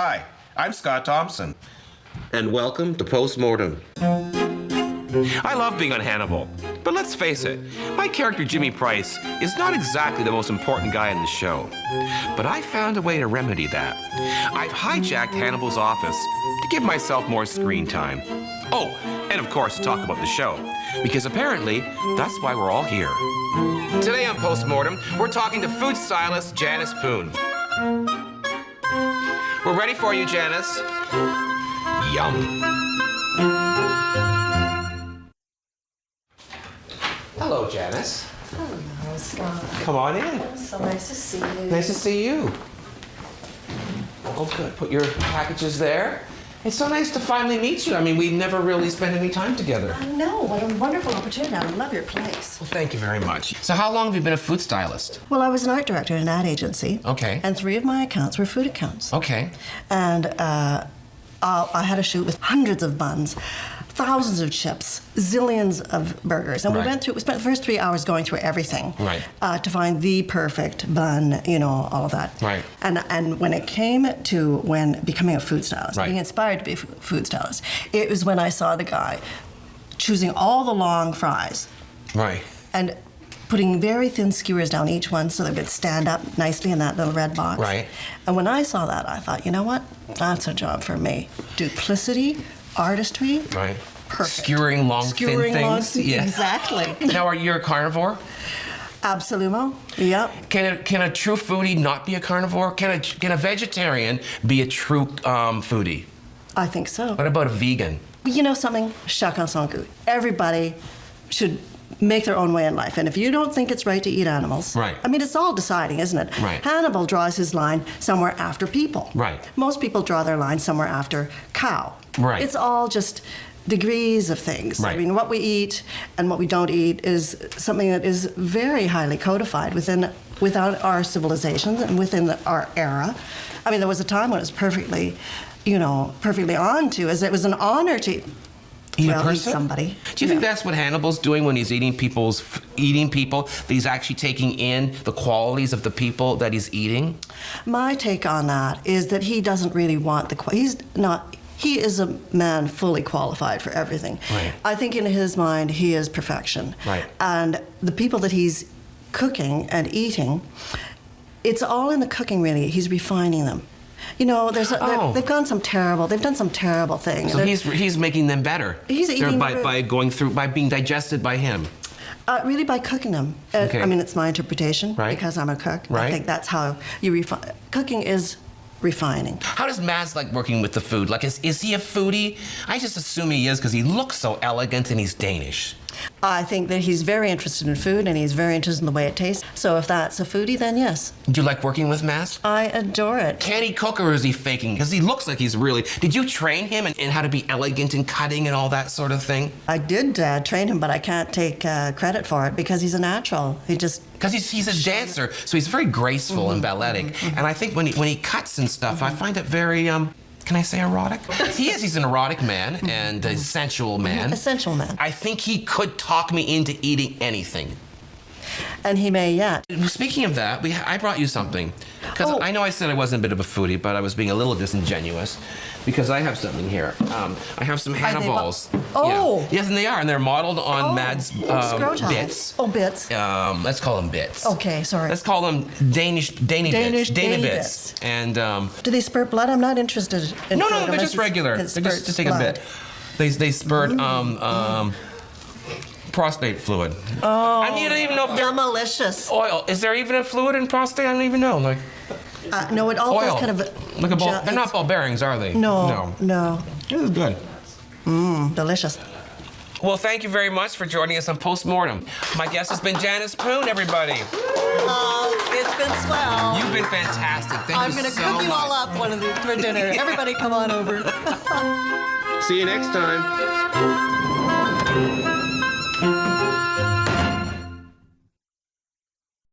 Hi, I'm Scott Thompson. And welcome to Postmortem. I love being on Hannibal, but let's face it, my character Jimmy Price is not exactly the most important guy in the show. But I found a way to remedy that. I've hijacked Hannibal's office to give myself more screen time. Oh, and of course to talk about the show, because apparently that's why we're all here. Today on Postmortem, we're talking to food stylist Janice Poon. We're ready for you, Janice. Yum. Hello, Janice. Hello, Scott. Come on in. So nice to see you. Nice to see you. Oh, good. Put your packages there. It's so nice to finally meet you. I mean, we never really spent any time together. I know. What a wonderful opportunity. I love your place. Well, thank you very much. So how long have you been a food stylist? Well, I was an art director in an ad agency. Okay. And 3 of my accounts were food accounts. Okay. And I had a shoot with hundreds of buns, thousands of chips, zillions of burgers. And Right. we spent the first 3 hours going through everything. Right. To find the perfect bun, all of that. Right. And when it came to becoming a food stylist, Right. being inspired to be a food stylist, it was when I saw the guy choosing all the long fries Right. and putting very thin skewers down each one so they would stand up nicely in that little red box. Right. And when I saw that, I thought, you know what? That's a job for me. Duplicity, artistry, Right. perfect. Skewering long, thin things. Yeah. Exactly. Now, are you a carnivore? Absolumo. Yep. Can a true foodie not be a carnivore? Can a vegetarian be a true foodie? I think so. What about a vegan? You know something? Chacun son goût. Everybody should make their own way in life. And if you don't think it's right to eat animals, Right. I mean, it's all deciding, isn't it? Right. Hannibal draws his line somewhere after people. Right. Most people draw their line somewhere after cow. Right. It's all just degrees of things. Right. I mean, what we eat and what we don't eat is something that is very highly codified within our civilizations and within our era. I mean, there was a time when it was perfectly on to, as it was an honor to Eat a eat person? somebody. Do you think that's what Hannibal's doing when he's eating people? That he's actually taking in the qualities of the people that he's eating? My take on that is that he doesn't really want he is a man fully qualified for everything. Right. I think in his mind, he is perfection. Right. And the people that he's cooking and eating, it's all in the cooking, really. He's refining them. They've done some terrible things. So he's making them better. He's eating by being digested by him. Really by cooking them. Okay. I mean, it's my interpretation, Right. because I'm a cook. Right. I think that's how you refine. Cooking is refining. How does Maz like working with the food? Like, is he a foodie? I just assume he is because he looks so elegant and he's Danish. I think that he's very interested in food and he's very interested in the way it tastes. So if that's a foodie, then yes. Do you like working with Maz? I adore it. Can he cook or is he faking? Because he looks like he's really... Did you train him in how to be elegant in cutting and all that sort of thing? I did train him, but I can't take credit for it because he's a natural. He just... Because he's a dancer, so he's very graceful and balletic. And I think when he cuts and stuff, I find it very... Can I say erotic? He is. He's an erotic man and a sensual man. A sensual man. I think he could talk me into eating anything. And he may yet. Speaking of that, I brought you something. Because I know I said I wasn't a bit of a foodie, but I was being a little disingenuous. Because I have something here. I have some Hannibals. Oh! Yeah. Yes, and they are. And they're modeled on Mad's bits. Oh, bits. Let's call them bits. Okay, sorry. Let's call them Danish bits. Dana bits. And do they spurt blood? I'm not interested in no, food they're just regular. They just take a bit. They spurt prostate fluid. Oh, I mean, I don't even know if they're malicious. oil. Is there even a fluid in prostate? I don't even know. Like no, it all oil. goes kind of. Like a ball. They're not ball bearings, are they? No. This is good. Delicious. Well, thank you very much for joining us on Postmortem. My guest has been Janice Poon, everybody. It's been swell. You've been fantastic. Thank I'm you gonna so cook you much. all up for dinner. Everybody come on over. See you next time.